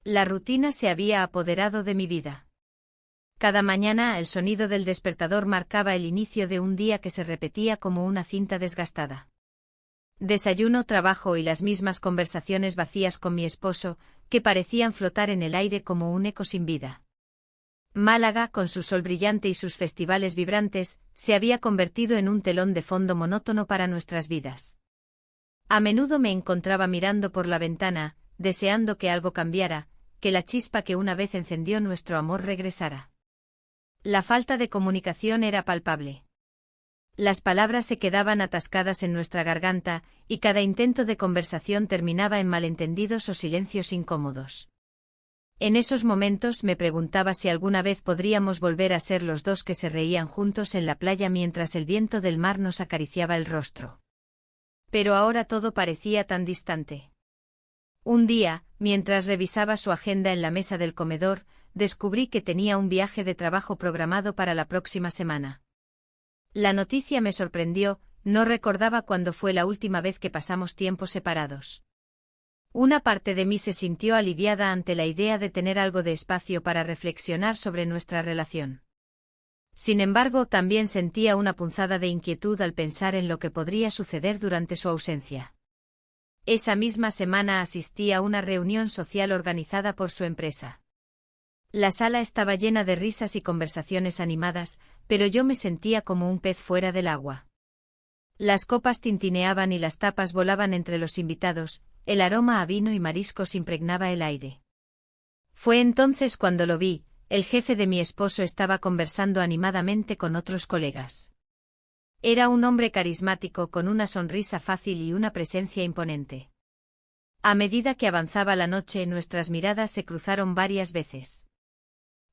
La rutina se había apoderado de mi vida. Cada mañana el sonido del despertador marcaba el inicio de un día que se repetía como una cinta desgastada. Desayuno, trabajo y las mismas conversaciones vacías con mi esposo, que parecían flotar en el aire como un eco sin vida. Málaga, con su sol brillante y sus festivales vibrantes, se había convertido en un telón de fondo monótono para nuestras vidas. A menudo me encontraba mirando por la ventana, deseando que algo cambiara, que la chispa que una vez encendió nuestro amor regresara. La falta de comunicación era palpable. Las palabras se quedaban atascadas en nuestra garganta, y cada intento de conversación terminaba en malentendidos o silencios incómodos. En esos momentos me preguntaba si alguna vez podríamos volver a ser los dos que se reían juntos en la playa mientras el viento del mar nos acariciaba el rostro. Pero ahora todo parecía tan distante. Un día, mientras revisaba su agenda en la mesa del comedor, descubrí que tenía un viaje de trabajo programado para la próxima semana. La noticia me sorprendió, no recordaba cuándo fue la última vez que pasamos tiempo separados. Una parte de mí se sintió aliviada ante la idea de tener algo de espacio para reflexionar sobre nuestra relación. Sin embargo, también sentía una punzada de inquietud al pensar en lo que podría suceder durante su ausencia. Esa misma semana asistí a una reunión social organizada por su empresa. La sala estaba llena de risas y conversaciones animadas, pero yo me sentía como un pez fuera del agua. Las copas tintineaban y las tapas volaban entre los invitados, el aroma a vino y mariscos impregnaba el aire. Fue entonces cuando lo vi, el jefe de mi esposo estaba conversando animadamente con otros colegas. Era un hombre carismático con una sonrisa fácil y una presencia imponente. A medida que avanzaba la noche, nuestras miradas se cruzaron varias veces.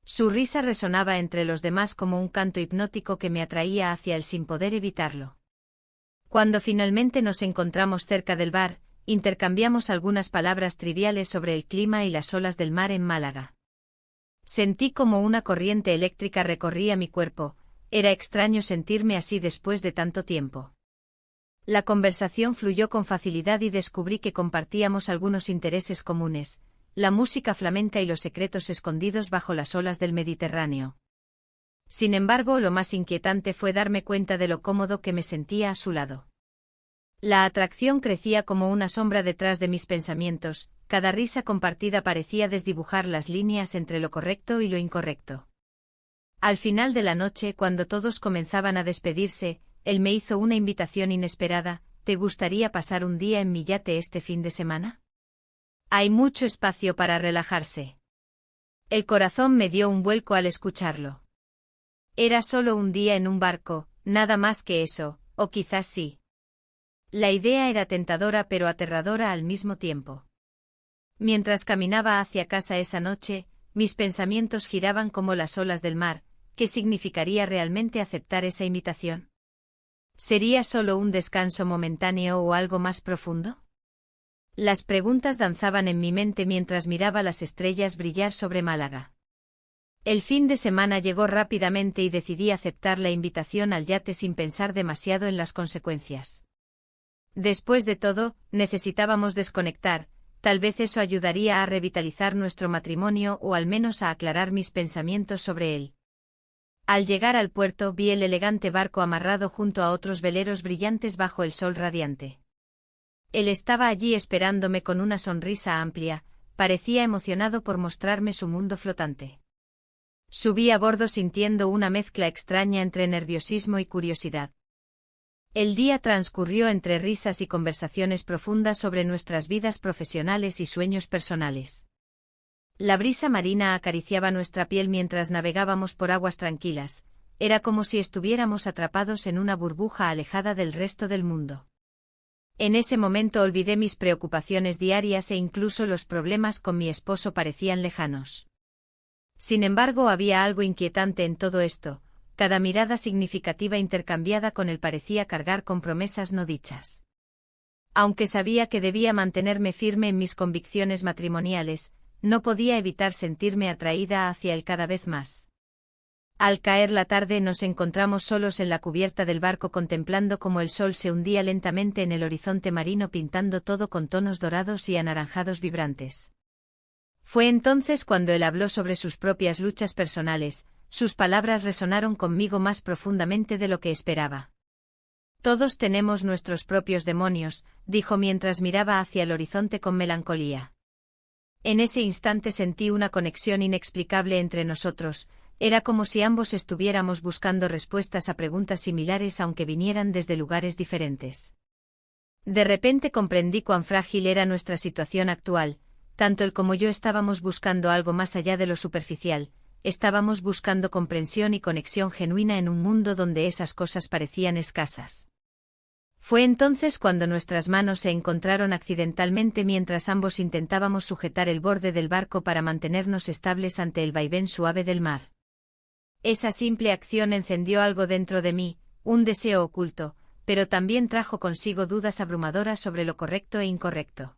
Su risa resonaba entre los demás como un canto hipnótico que me atraía hacia él sin poder evitarlo. Cuando finalmente nos encontramos cerca del bar, intercambiamos algunas palabras triviales sobre el clima y las olas del mar en Málaga. Sentí como una corriente eléctrica recorría mi cuerpo, era extraño sentirme así después de tanto tiempo. La conversación fluyó con facilidad y descubrí que compartíamos algunos intereses comunes, la música flamenca y los secretos escondidos bajo las olas del Mediterráneo. Sin embargo, lo más inquietante fue darme cuenta de lo cómodo que me sentía a su lado. La atracción crecía como una sombra detrás de mis pensamientos, cada risa compartida parecía desdibujar las líneas entre lo correcto y lo incorrecto. Al final de la noche, cuando todos comenzaban a despedirse, él me hizo una invitación inesperada: ¿te gustaría pasar un día en mi yate este fin de semana? Hay mucho espacio para relajarse. El corazón me dio un vuelco al escucharlo. Era solo un día en un barco, nada más que eso, o quizás sí. La idea era tentadora pero aterradora al mismo tiempo. Mientras caminaba hacia casa esa noche, mis pensamientos giraban como las olas del mar. ¿Qué significaría realmente aceptar esa invitación? ¿Sería solo un descanso momentáneo o algo más profundo? Las preguntas danzaban en mi mente mientras miraba las estrellas brillar sobre Málaga. El fin de semana llegó rápidamente y decidí aceptar la invitación al yate sin pensar demasiado en las consecuencias. Después de todo, necesitábamos desconectar, tal vez eso ayudaría a revitalizar nuestro matrimonio o al menos a aclarar mis pensamientos sobre él. Al llegar al puerto vi el elegante barco amarrado junto a otros veleros brillantes bajo el sol radiante. Él estaba allí esperándome con una sonrisa amplia, parecía emocionado por mostrarme su mundo flotante. Subí a bordo sintiendo una mezcla extraña entre nerviosismo y curiosidad. El día transcurrió entre risas y conversaciones profundas sobre nuestras vidas profesionales y sueños personales. La brisa marina acariciaba nuestra piel mientras navegábamos por aguas tranquilas, era como si estuviéramos atrapados en una burbuja alejada del resto del mundo. En ese momento olvidé mis preocupaciones diarias e incluso los problemas con mi esposo parecían lejanos. Sin embargo, había algo inquietante en todo esto, cada mirada significativa intercambiada con él parecía cargar con promesas no dichas. Aunque sabía que debía mantenerme firme en mis convicciones matrimoniales, no podía evitar sentirme atraída hacia él cada vez más. Al caer la tarde nos encontramos solos en la cubierta del barco contemplando cómo el sol se hundía lentamente en el horizonte marino pintando todo con tonos dorados y anaranjados vibrantes. Fue entonces cuando él habló sobre sus propias luchas personales. Sus palabras resonaron conmigo más profundamente de lo que esperaba. Todos tenemos nuestros propios demonios, dijo mientras miraba hacia el horizonte con melancolía. En ese instante sentí una conexión inexplicable entre nosotros. Era como si ambos estuviéramos buscando respuestas a preguntas similares aunque vinieran desde lugares diferentes. De repente comprendí cuán frágil era nuestra situación actual. Tanto él como yo estábamos buscando algo más allá de lo superficial. Estábamos buscando comprensión y conexión genuina en un mundo donde esas cosas parecían escasas. Fue entonces cuando nuestras manos se encontraron accidentalmente mientras ambos intentábamos sujetar el borde del barco para mantenernos estables ante el vaivén suave del mar. Esa simple acción encendió algo dentro de mí, un deseo oculto, pero también trajo consigo dudas abrumadoras sobre lo correcto e incorrecto.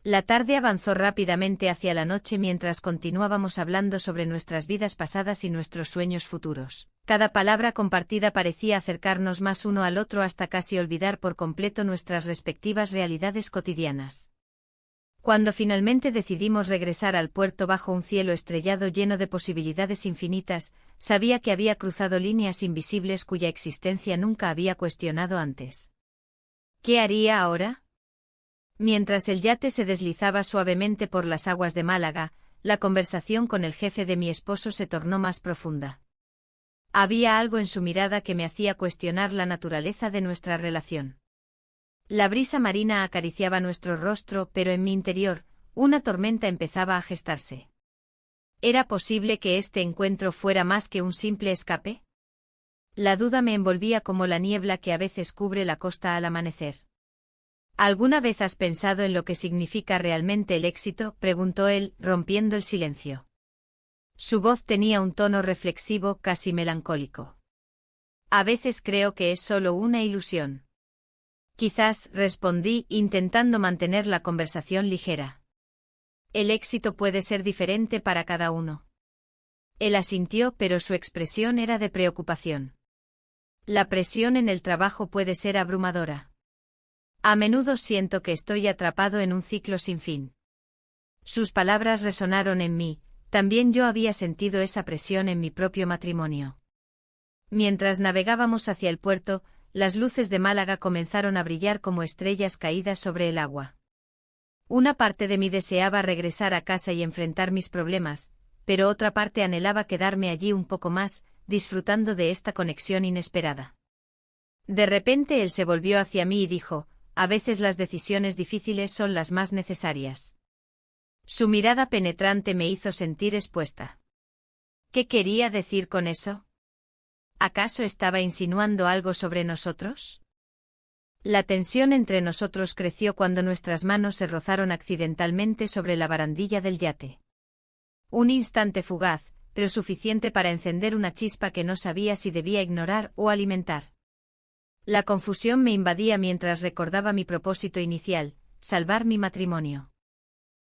La tarde avanzó rápidamente hacia la noche mientras continuábamos hablando sobre nuestras vidas pasadas y nuestros sueños futuros. Cada palabra compartida parecía acercarnos más uno al otro hasta casi olvidar por completo nuestras respectivas realidades cotidianas. Cuando finalmente decidimos regresar al puerto bajo un cielo estrellado lleno de posibilidades infinitas, sabía que había cruzado líneas invisibles cuya existencia nunca había cuestionado antes. ¿Qué haría ahora? Mientras el yate se deslizaba suavemente por las aguas de Málaga, la conversación con el jefe de mi esposo se tornó más profunda. Había algo en su mirada que me hacía cuestionar la naturaleza de nuestra relación. La brisa marina acariciaba nuestro rostro, pero en mi interior, una tormenta empezaba a gestarse. ¿Era posible que este encuentro fuera más que un simple escape? La duda me envolvía como la niebla que a veces cubre la costa al amanecer. ¿Alguna vez has pensado en lo que significa realmente el éxito?, preguntó él, rompiendo el silencio. Su voz tenía un tono reflexivo, casi melancólico. A veces creo que es solo una ilusión. Quizás, respondí, intentando mantener la conversación ligera. El éxito puede ser diferente para cada uno. Él asintió, pero su expresión era de preocupación. La presión en el trabajo puede ser abrumadora. A menudo siento que estoy atrapado en un ciclo sin fin. Sus palabras resonaron en mí, también yo había sentido esa presión en mi propio matrimonio. Mientras navegábamos hacia el puerto, las luces de Málaga comenzaron a brillar como estrellas caídas sobre el agua. Una parte de mí deseaba regresar a casa y enfrentar mis problemas, pero otra parte anhelaba quedarme allí un poco más, disfrutando de esta conexión inesperada. De repente él se volvió hacia mí y dijo: a veces las decisiones difíciles son las más necesarias. Su mirada penetrante me hizo sentir expuesta. ¿Qué quería decir con eso? ¿Acaso estaba insinuando algo sobre nosotros? La tensión entre nosotros creció cuando nuestras manos se rozaron accidentalmente sobre la barandilla del yate. Un instante fugaz, pero suficiente para encender una chispa que no sabía si debía ignorar o alimentar. La confusión me invadía mientras recordaba mi propósito inicial: salvar mi matrimonio.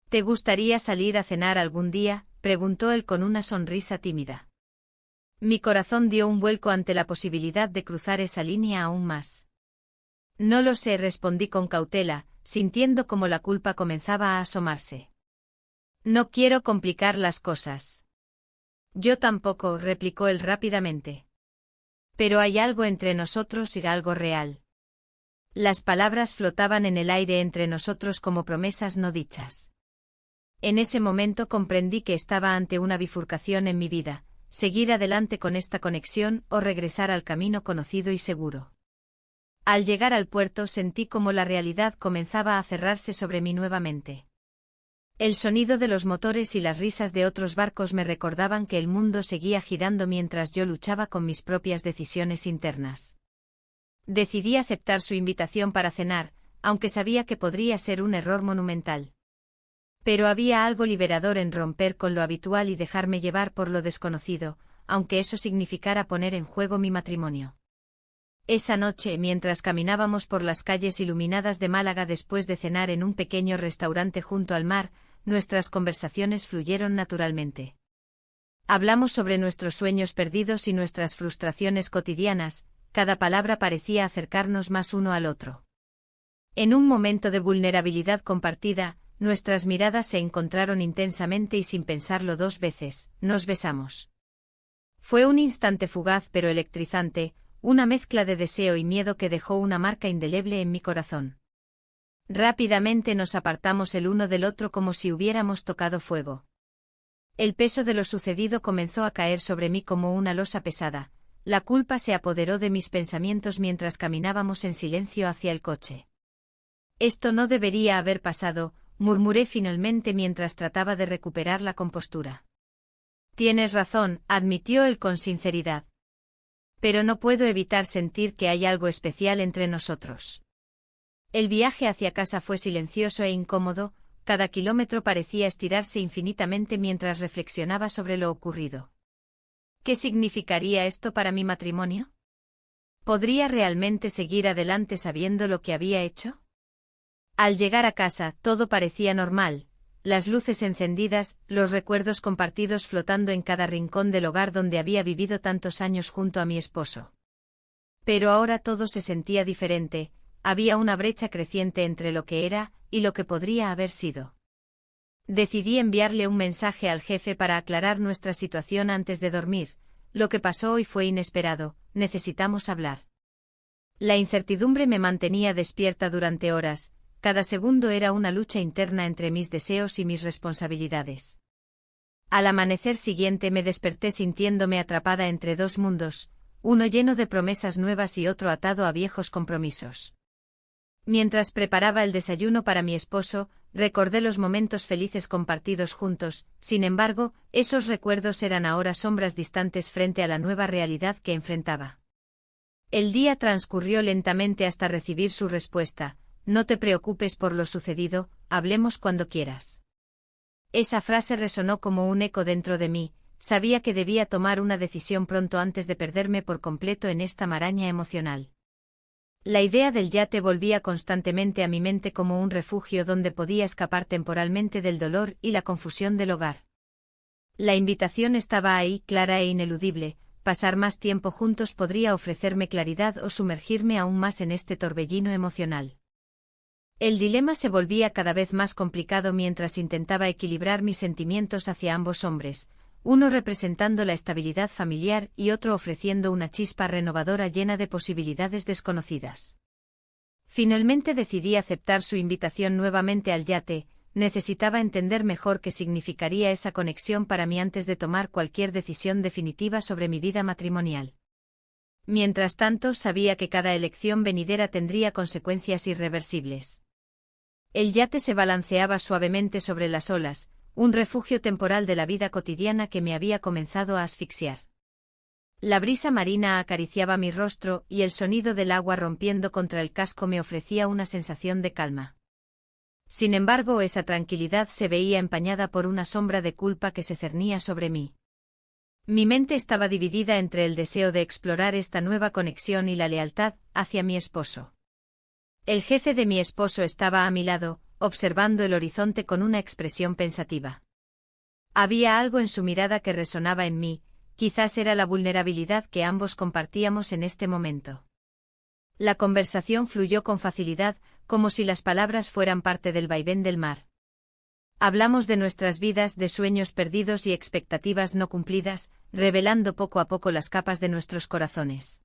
¿Te gustaría salir a cenar algún día?, preguntó él con una sonrisa tímida. Mi corazón dio un vuelco ante la posibilidad de cruzar esa línea aún más. No lo sé, respondí con cautela, sintiendo como la culpa comenzaba a asomarse. No quiero complicar las cosas. Yo tampoco, replicó él rápidamente. Pero hay algo entre nosotros y algo real. Las palabras flotaban en el aire entre nosotros como promesas no dichas. En ese momento comprendí que estaba ante una bifurcación en mi vida: seguir adelante con esta conexión o regresar al camino conocido y seguro. Al llegar al puerto sentí como la realidad comenzaba a cerrarse sobre mí nuevamente. El sonido de los motores y las risas de otros barcos me recordaban que el mundo seguía girando mientras yo luchaba con mis propias decisiones internas. Decidí aceptar su invitación para cenar, aunque sabía que podría ser un error monumental. Pero había algo liberador en romper con lo habitual y dejarme llevar por lo desconocido, aunque eso significara poner en juego mi matrimonio. Esa noche, mientras caminábamos por las calles iluminadas de Málaga después de cenar en un pequeño restaurante junto al mar, nuestras conversaciones fluyeron naturalmente. Hablamos sobre nuestros sueños perdidos y nuestras frustraciones cotidianas, cada palabra parecía acercarnos más uno al otro. En un momento de vulnerabilidad compartida, nuestras miradas se encontraron intensamente y sin pensarlo dos veces, nos besamos. Fue un instante fugaz pero electrizante, una mezcla de deseo y miedo que dejó una marca indeleble en mi corazón. Rápidamente nos apartamos el uno del otro como si hubiéramos tocado fuego. El peso de lo sucedido comenzó a caer sobre mí como una losa pesada, la culpa se apoderó de mis pensamientos mientras caminábamos en silencio hacia el coche. Esto no debería haber pasado, murmuré finalmente mientras trataba de recuperar la compostura. Tienes razón, admitió él con sinceridad. Pero no puedo evitar sentir que hay algo especial entre nosotros. El viaje hacia casa fue silencioso e incómodo, cada kilómetro parecía estirarse infinitamente mientras reflexionaba sobre lo ocurrido. ¿Qué significaría esto para mi matrimonio? ¿Podría realmente seguir adelante sabiendo lo que había hecho? Al llegar a casa, todo parecía normal, las luces encendidas, los recuerdos compartidos flotando en cada rincón del hogar donde había vivido tantos años junto a mi esposo. Pero ahora todo se sentía diferente, había una brecha creciente entre lo que era y lo que podría haber sido. Decidí enviarle un mensaje al jefe para aclarar nuestra situación antes de dormir. Lo que pasó hoy fue inesperado, necesitamos hablar. La incertidumbre me mantenía despierta durante horas, cada segundo era una lucha interna entre mis deseos y mis responsabilidades. Al amanecer siguiente me desperté sintiéndome atrapada entre dos mundos, uno lleno de promesas nuevas y otro atado a viejos compromisos. Mientras preparaba el desayuno para mi esposo, recordé los momentos felices compartidos juntos, sin embargo, esos recuerdos eran ahora sombras distantes frente a la nueva realidad que enfrentaba. El día transcurrió lentamente hasta recibir su respuesta: no te preocupes por lo sucedido, hablemos cuando quieras. Esa frase resonó como un eco dentro de mí, sabía que debía tomar una decisión pronto antes de perderme por completo en esta maraña emocional. La idea del yate volvía constantemente a mi mente como un refugio donde podía escapar temporalmente del dolor y la confusión del hogar. La invitación estaba ahí, clara e ineludible: pasar más tiempo juntos podría ofrecerme claridad o sumergirme aún más en este torbellino emocional. El dilema se volvía cada vez más complicado mientras intentaba equilibrar mis sentimientos hacia ambos hombres, uno representando la estabilidad familiar y otro ofreciendo una chispa renovadora llena de posibilidades desconocidas. Finalmente decidí aceptar su invitación nuevamente al yate, necesitaba entender mejor qué significaría esa conexión para mí antes de tomar cualquier decisión definitiva sobre mi vida matrimonial. Mientras tanto, sabía que cada elección venidera tendría consecuencias irreversibles. El yate se balanceaba suavemente sobre las olas, un refugio temporal de la vida cotidiana que me había comenzado a asfixiar. La brisa marina acariciaba mi rostro y el sonido del agua rompiendo contra el casco me ofrecía una sensación de calma. Sin embargo, esa tranquilidad se veía empañada por una sombra de culpa que se cernía sobre mí. Mi mente estaba dividida entre el deseo de explorar esta nueva conexión y la lealtad hacia mi esposo. El jefe de mi esposo estaba a mi lado, observando el horizonte con una expresión pensativa. Había algo en su mirada que resonaba en mí, quizás era la vulnerabilidad que ambos compartíamos en este momento. La conversación fluyó con facilidad, como si las palabras fueran parte del vaivén del mar. Hablamos de nuestras vidas, de sueños perdidos y expectativas no cumplidas, revelando poco a poco las capas de nuestros corazones.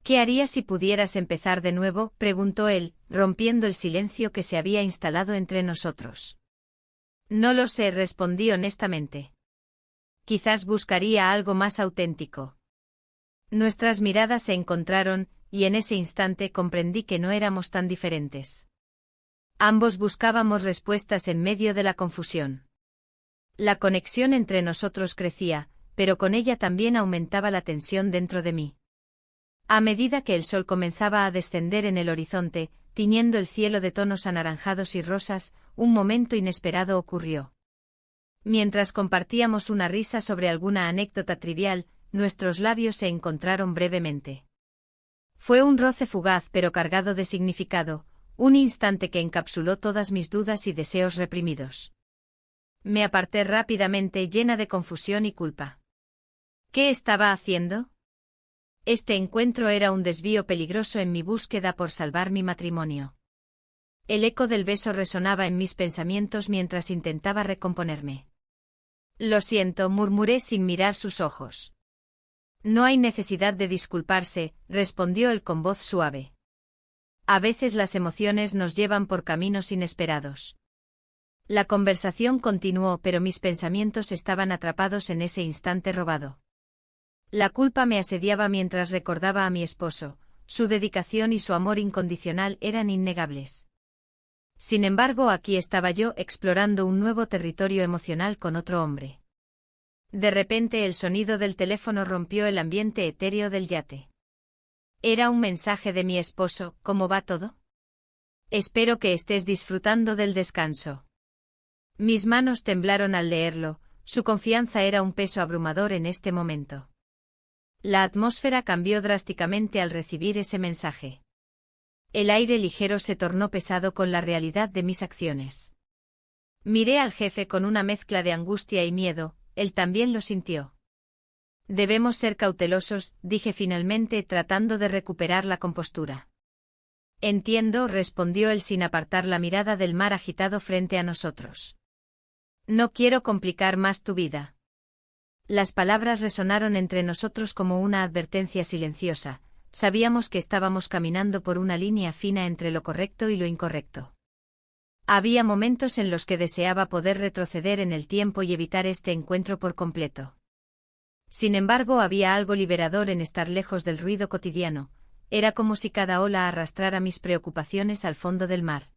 ¿Qué harías si pudieras empezar de nuevo?, preguntó él, rompiendo el silencio que se había instalado entre nosotros. No lo sé, respondí honestamente. Quizás buscaría algo más auténtico. Nuestras miradas se encontraron, y en ese instante comprendí que no éramos tan diferentes. Ambos buscábamos respuestas en medio de la confusión. La conexión entre nosotros crecía, pero con ella también aumentaba la tensión dentro de mí. A medida que el sol comenzaba a descender en el horizonte, tiñendo el cielo de tonos anaranjados y rosas, un momento inesperado ocurrió. Mientras compartíamos una risa sobre alguna anécdota trivial, nuestros labios se encontraron brevemente. Fue un roce fugaz pero cargado de significado, un instante que encapsuló todas mis dudas y deseos reprimidos. Me aparté rápidamente, llena de confusión y culpa. ¿Qué estaba haciendo? Este encuentro era un desvío peligroso en mi búsqueda por salvar mi matrimonio. El eco del beso resonaba en mis pensamientos mientras intentaba recomponerme. Lo siento, murmuré sin mirar sus ojos. No hay necesidad de disculparse, respondió él con voz suave. A veces las emociones nos llevan por caminos inesperados. La conversación continuó, pero mis pensamientos estaban atrapados en ese instante robado. La culpa me asediaba mientras recordaba a mi esposo, su dedicación y su amor incondicional eran innegables. Sin embargo, aquí estaba yo explorando un nuevo territorio emocional con otro hombre. De repente el sonido del teléfono rompió el ambiente etéreo del yate. Era un mensaje de mi esposo. ¿Cómo va todo? Espero que estés disfrutando del descanso. Mis manos temblaron al leerlo, su confianza era un peso abrumador en este momento. La atmósfera cambió drásticamente al recibir ese mensaje. El aire ligero se tornó pesado con la realidad de mis acciones. Miré al jefe con una mezcla de angustia y miedo, él también lo sintió. Debemos ser cautelosos, dije finalmente tratando de recuperar la compostura. Entiendo, respondió él sin apartar la mirada del mar agitado frente a nosotros. No quiero complicar más tu vida. Las palabras resonaron entre nosotros como una advertencia silenciosa. Sabíamos que estábamos caminando por una línea fina entre lo correcto y lo incorrecto. Había momentos en los que deseaba poder retroceder en el tiempo y evitar este encuentro por completo. Sin embargo, había algo liberador en estar lejos del ruido cotidiano, era como si cada ola arrastrara mis preocupaciones al fondo del mar.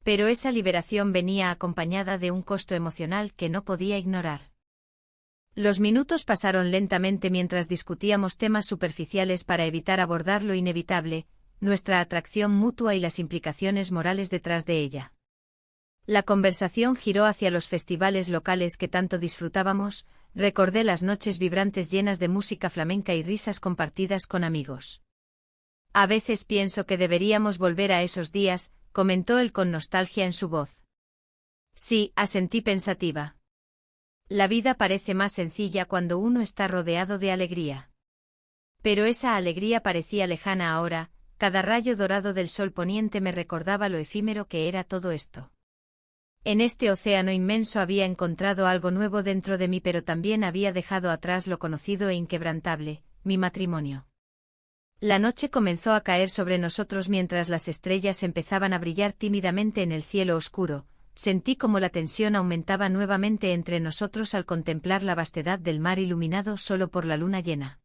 Pero esa liberación venía acompañada de un costo emocional que no podía ignorar. Los minutos pasaron lentamente mientras discutíamos temas superficiales para evitar abordar lo inevitable, nuestra atracción mutua y las implicaciones morales detrás de ella. La conversación giró hacia los festivales locales que tanto disfrutábamos, recordé las noches vibrantes llenas de música flamenca y risas compartidas con amigos. A veces pienso que deberíamos volver a esos días, comentó él con nostalgia en su voz. Sí, asentí pensativa. La vida parece más sencilla cuando uno está rodeado de alegría. Pero esa alegría parecía lejana ahora, cada rayo dorado del sol poniente me recordaba lo efímero que era todo esto. En este océano inmenso había encontrado algo nuevo dentro de mí, pero también había dejado atrás lo conocido e inquebrantable, mi matrimonio. La noche comenzó a caer sobre nosotros mientras las estrellas empezaban a brillar tímidamente en el cielo oscuro. Sentí como la tensión aumentaba nuevamente entre nosotros al contemplar la vastedad del mar iluminado solo por la luna llena.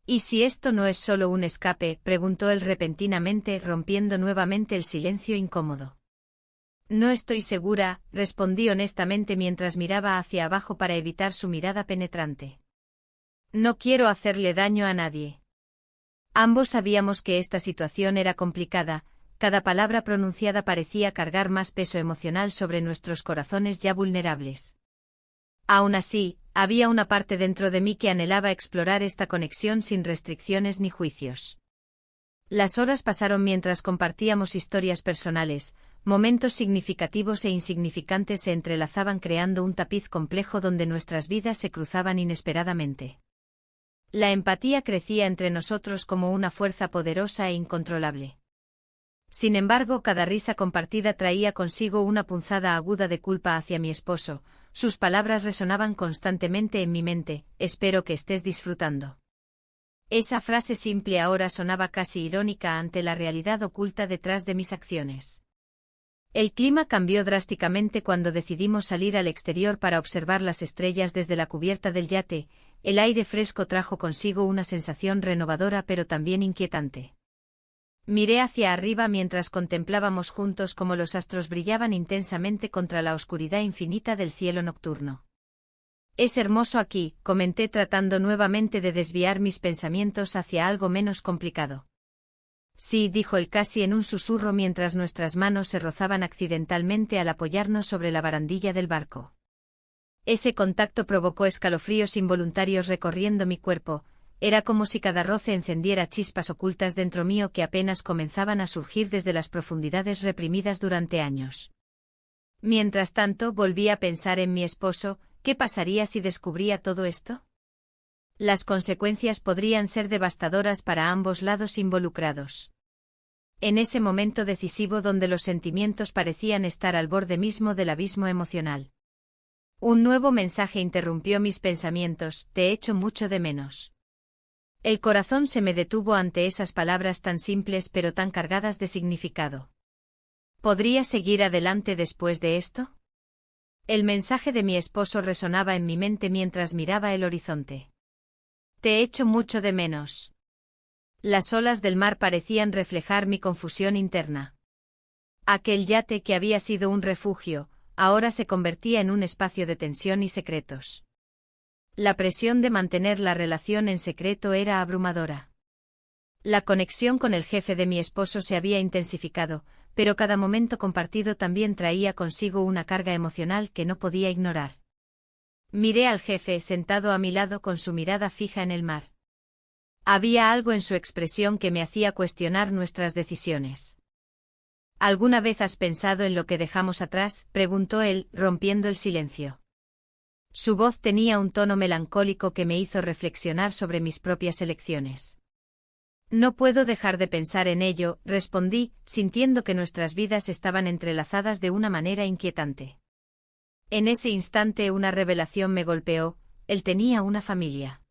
¿Y si esto no es solo un escape?, preguntó él repentinamente, rompiendo nuevamente el silencio incómodo. No estoy segura, respondí honestamente mientras miraba hacia abajo para evitar su mirada penetrante. No quiero hacerle daño a nadie. Ambos sabíamos que esta situación era complicada. Cada palabra pronunciada parecía cargar más peso emocional sobre nuestros corazones ya vulnerables. Aún así, había una parte dentro de mí que anhelaba explorar esta conexión sin restricciones ni juicios. Las horas pasaron mientras compartíamos historias personales, momentos significativos e insignificantes se entrelazaban creando un tapiz complejo donde nuestras vidas se cruzaban inesperadamente. La empatía crecía entre nosotros como una fuerza poderosa e incontrolable. Sin embargo, cada risa compartida traía consigo una punzada aguda de culpa hacia mi esposo, sus palabras resonaban constantemente en mi mente, espero que estés disfrutando. Esa frase simple ahora sonaba casi irónica ante la realidad oculta detrás de mis acciones. El clima cambió drásticamente cuando decidimos salir al exterior para observar las estrellas desde la cubierta del yate, el aire fresco trajo consigo una sensación renovadora pero también inquietante. Miré hacia arriba mientras contemplábamos juntos cómo los astros brillaban intensamente contra la oscuridad infinita del cielo nocturno. Es hermoso aquí, comenté tratando nuevamente de desviar mis pensamientos hacia algo menos complicado. Sí, dijo él casi en un susurro mientras nuestras manos se rozaban accidentalmente al apoyarnos sobre la barandilla del barco. Ese contacto provocó escalofríos involuntarios recorriendo mi cuerpo. Era como si cada roce encendiera chispas ocultas dentro mío que apenas comenzaban a surgir desde las profundidades reprimidas durante años. Mientras tanto, volví a pensar en mi esposo, ¿qué pasaría si descubría todo esto? Las consecuencias podrían ser devastadoras para ambos lados involucrados. En ese momento decisivo donde los sentimientos parecían estar al borde mismo del abismo emocional. Un nuevo mensaje interrumpió mis pensamientos: te echo mucho de menos. El corazón se me detuvo ante esas palabras tan simples pero tan cargadas de significado. ¿Podría seguir adelante después de esto? El mensaje de mi esposo resonaba en mi mente mientras miraba el horizonte. Te echo mucho de menos. Las olas del mar parecían reflejar mi confusión interna. Aquel yate que había sido un refugio, ahora se convertía en un espacio de tensión y secretos. La presión de mantener la relación en secreto era abrumadora. La conexión con el jefe de mi esposo se había intensificado, pero cada momento compartido también traía consigo una carga emocional que no podía ignorar. Miré al jefe sentado a mi lado con su mirada fija en el mar. Había algo en su expresión que me hacía cuestionar nuestras decisiones. ¿Alguna vez has pensado en lo que dejamos atrás?, preguntó él, rompiendo el silencio. Su voz tenía un tono melancólico que me hizo reflexionar sobre mis propias elecciones. No puedo dejar de pensar en ello, respondí, sintiendo que nuestras vidas estaban entrelazadas de una manera inquietante. En ese instante una revelación me golpeó: él tenía una familia.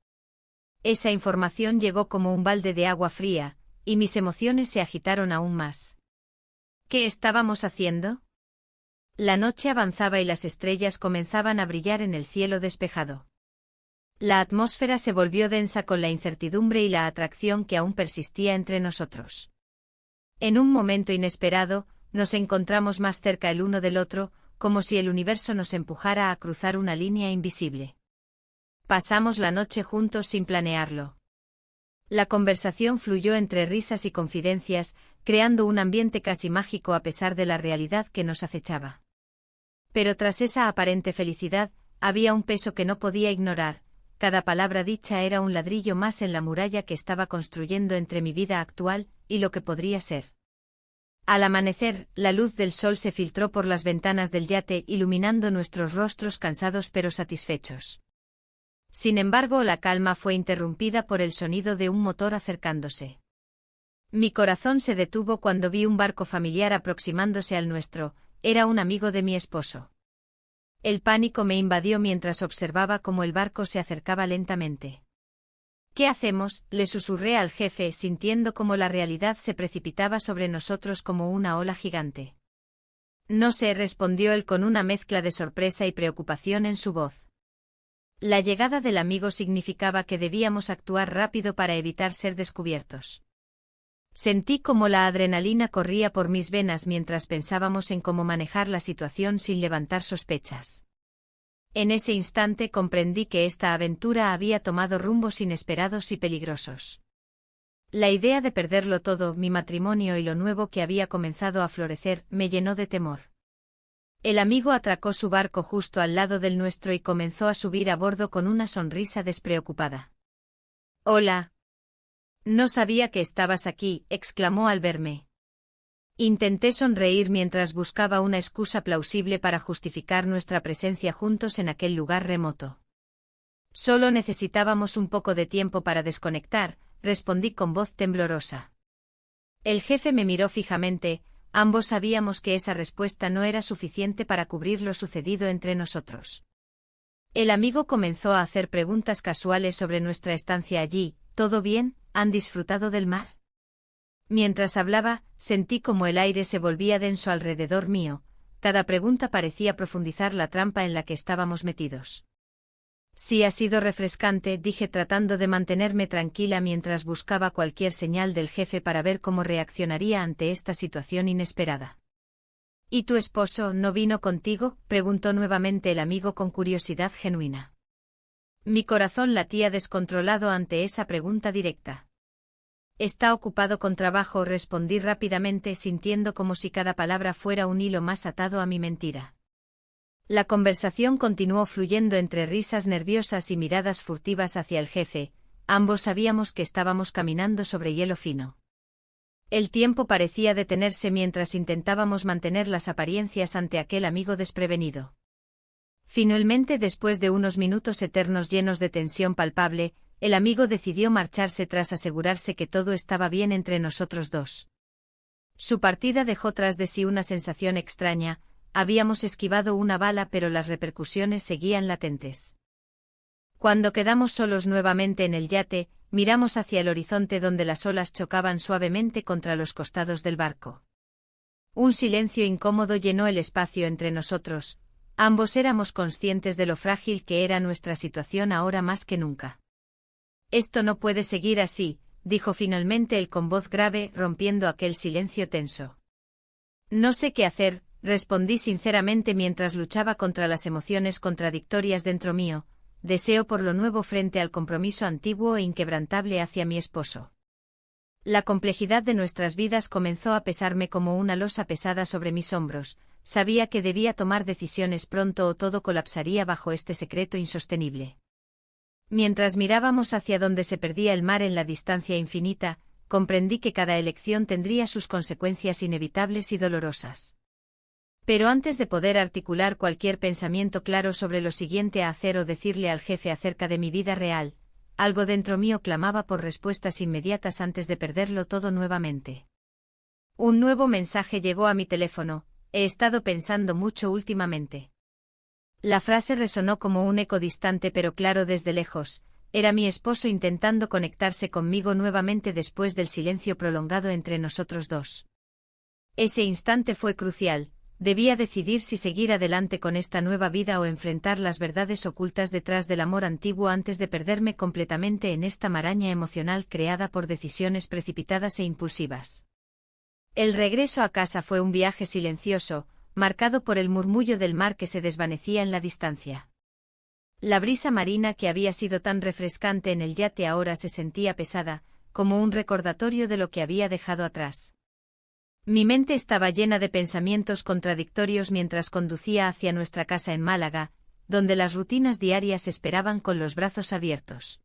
Esa información llegó como un balde de agua fría, y mis emociones se agitaron aún más. ¿Qué estábamos haciendo? La noche avanzaba y las estrellas comenzaban a brillar en el cielo despejado. La atmósfera se volvió densa con la incertidumbre y la atracción que aún persistía entre nosotros. En un momento inesperado, nos encontramos más cerca el uno del otro, como si el universo nos empujara a cruzar una línea invisible. Pasamos la noche juntos sin planearlo. La conversación fluyó entre risas y confidencias, creando un ambiente casi mágico a pesar de la realidad que nos acechaba. Pero tras esa aparente felicidad, había un peso que no podía ignorar. Cada palabra dicha era un ladrillo más en la muralla que estaba construyendo entre mi vida actual y lo que podría ser. Al amanecer, la luz del sol se filtró por las ventanas del yate, iluminando nuestros rostros cansados pero satisfechos. Sin embargo, la calma fue interrumpida por el sonido de un motor acercándose. Mi corazón se detuvo cuando vi un barco familiar aproximándose al nuestro. Era un amigo de mi esposo. El pánico me invadió mientras observaba cómo el barco se acercaba lentamente. ¿Qué hacemos?, le susurré al jefe, sintiendo cómo la realidad se precipitaba sobre nosotros como una ola gigante. No sé, respondió él con una mezcla de sorpresa y preocupación en su voz. La llegada del amigo significaba que debíamos actuar rápido para evitar ser descubiertos. Sentí como la adrenalina corría por mis venas mientras pensábamos en cómo manejar la situación sin levantar sospechas. En ese instante comprendí que esta aventura había tomado rumbos inesperados y peligrosos. La idea de perderlo todo, mi matrimonio y lo nuevo que había comenzado a florecer, me llenó de temor. El amigo atracó su barco justo al lado del nuestro y comenzó a subir a bordo con una sonrisa despreocupada. «Hola. No sabía que estabas aquí», exclamó al verme. Intenté sonreír mientras buscaba una excusa plausible para justificar nuestra presencia juntos en aquel lugar remoto. Solo necesitábamos un poco de tiempo para desconectar, respondí con voz temblorosa. El jefe me miró fijamente. Ambos sabíamos que esa respuesta no era suficiente para cubrir lo sucedido entre nosotros. El amigo comenzó a hacer preguntas casuales sobre nuestra estancia allí. ¿Todo bien? ¿Han disfrutado del mar? Mientras hablaba, sentí como el aire se volvía denso alrededor mío. Cada pregunta parecía profundizar la trampa en la que estábamos metidos. Sí, ha sido refrescante, dije tratando de mantenerme tranquila mientras buscaba cualquier señal del jefe para ver cómo reaccionaría ante esta situación inesperada. ¿Y tu esposo no vino contigo?, preguntó nuevamente el amigo con curiosidad genuina. Mi corazón latía descontrolado ante esa pregunta directa. Está ocupado con trabajo, respondí rápidamente, sintiendo como si cada palabra fuera un hilo más atado a mi mentira. La conversación continuó fluyendo entre risas nerviosas y miradas furtivas hacia el jefe. Ambos sabíamos que estábamos caminando sobre hielo fino. El tiempo parecía detenerse mientras intentábamos mantener las apariencias ante aquel amigo desprevenido. Finalmente, después de unos minutos eternos llenos de tensión palpable, el amigo decidió marcharse tras asegurarse que todo estaba bien entre nosotros dos. Su partida dejó tras de sí una sensación extraña. Habíamos esquivado una bala, pero las repercusiones seguían latentes. Cuando quedamos solos nuevamente en el yate, miramos hacia el horizonte donde las olas chocaban suavemente contra los costados del barco. Un silencio incómodo llenó el espacio entre nosotros. Ambos éramos conscientes de lo frágil que era nuestra situación ahora más que nunca. «Esto no puede seguir así», dijo finalmente él con voz grave, rompiendo aquel silencio tenso. «No sé qué hacer», respondí sinceramente mientras luchaba contra las emociones contradictorias dentro mío, deseo por lo nuevo frente al compromiso antiguo e inquebrantable hacia mi esposo. La complejidad de nuestras vidas comenzó a pesarme como una losa pesada sobre mis hombros. Sabía que debía tomar decisiones pronto o todo colapsaría bajo este secreto insostenible. Mientras mirábamos hacia donde se perdía el mar en la distancia infinita, comprendí que cada elección tendría sus consecuencias inevitables y dolorosas. Pero antes de poder articular cualquier pensamiento claro sobre lo siguiente a hacer o decirle al jefe acerca de mi vida real, algo dentro mío clamaba por respuestas inmediatas antes de perderlo todo nuevamente. Un nuevo mensaje llegó a mi teléfono: «He estado pensando mucho últimamente». La frase resonó como un eco distante pero claro desde lejos. Era mi esposo intentando conectarse conmigo nuevamente después del silencio prolongado entre nosotros dos. Ese instante fue crucial. Debía decidir si seguir adelante con esta nueva vida o enfrentar las verdades ocultas detrás del amor antiguo antes de perderme completamente en esta maraña emocional creada por decisiones precipitadas e impulsivas. El regreso a casa fue un viaje silencioso, marcado por el murmullo del mar que se desvanecía en la distancia. La brisa marina que había sido tan refrescante en el yate ahora se sentía pesada, como un recordatorio de lo que había dejado atrás. Mi mente estaba llena de pensamientos contradictorios mientras conducía hacia nuestra casa en Málaga, donde las rutinas diarias esperaban con los brazos abiertos.